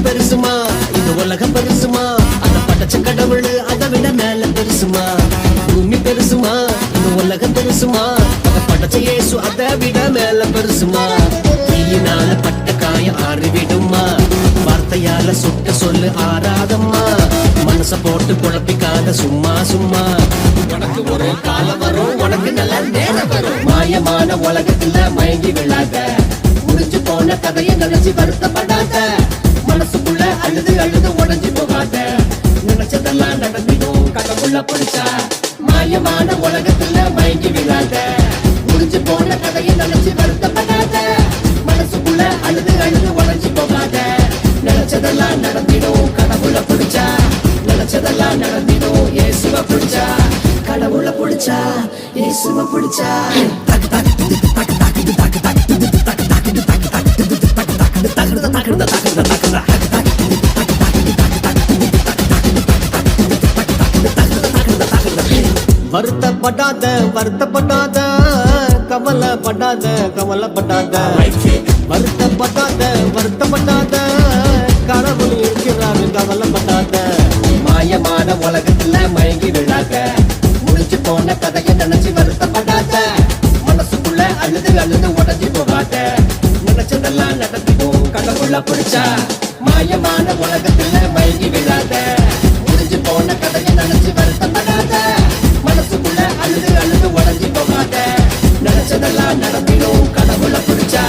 பெருசுமா, இந்த உலகம் பெருசுமா, அத படைச்ச கடவுள் அதை விட மேல பெருசுமா. பூமி பெருசுமா, இந்த உலகம் பெருசுமா, அத படைச்ச இயேசு அதை விட மேல பெருசுமா. தீயினால பட்ட காயம் ஆறிவிடுமா, வார்த்தையால சுட்ட சொல்லு ஆறாதம்மா. மனச போட்டு குழப்பிக்காத சும்மா சும்மா. உனக்கு ஒரு காலம் வரும், உனக்கு நல்ல நேரம் வரும். மாயமான உலகத்துல மயங்கி விழாத, முடிஞ்சு போன கதையை நினைச்சு வருத்தப்படாத. மனசுக்குள்ள அழுது அழுது உடஞ்சு போகாத, நினைச்சதெல்லாம் நடந்திடும் கடவுள பிடிச்சா. மாயமான உலகத்துல மயங்கி விழாத, முடிஞ்சு போன கதையை நினைச்சு வருத்தப்படாத. மனசுக்குள்ள அழுது அழுது உடஞ்சு போகாத, நினைச்சதெல்லாம் நடந்திடும் கடவுள பிடிச்சா. நினைச்சதெல்லாம் நடந்திடும் இயேசுவ பிடிச்சா. கடவுள பிடிச்சா, இயேசுவ பிடிச்சா. வருத்தப்படாத வருத்தப்படாத, கவலைப்படாத கவலைப்படாத. வருத்தப்படாத வருத்தப்படாத, கடவுள் இருக்கிறாரு கவலைப்படாத. மாயமான உலகத்துல மயங்கி விழாத, முடிச்சு போன கதையை நினைச்சு வருத்தப்படாத. மனசுக்குள்ள அழுது அழுது உடஞ்சி போகாத, நினைச்சதெல்லாம் நடத்திடும் கடவுள பிடிச்சா. மாயமான உலகத்துல மயங்கி விழாத, முடிஞ்சு போன கதையை நினைச்சு வருத்தப்படாத. மனசுக்குள்ள அழுது அழுது உடஞ்சி போகாத, நினைச்சதெல்லாம் நடத்திடும் கடவுள பிடிச்சா.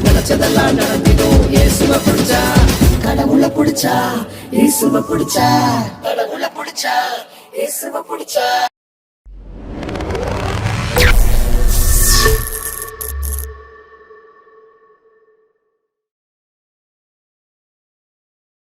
நினைச்சதெல்லாம் நடத்திடும் இயேசுவ பிடிச்சா. கடவுள பிடிச்சா, இயேசுவ பிடிச்சா. கடவுள பிடிச்சா, இயேசுவ பிடிச்சா.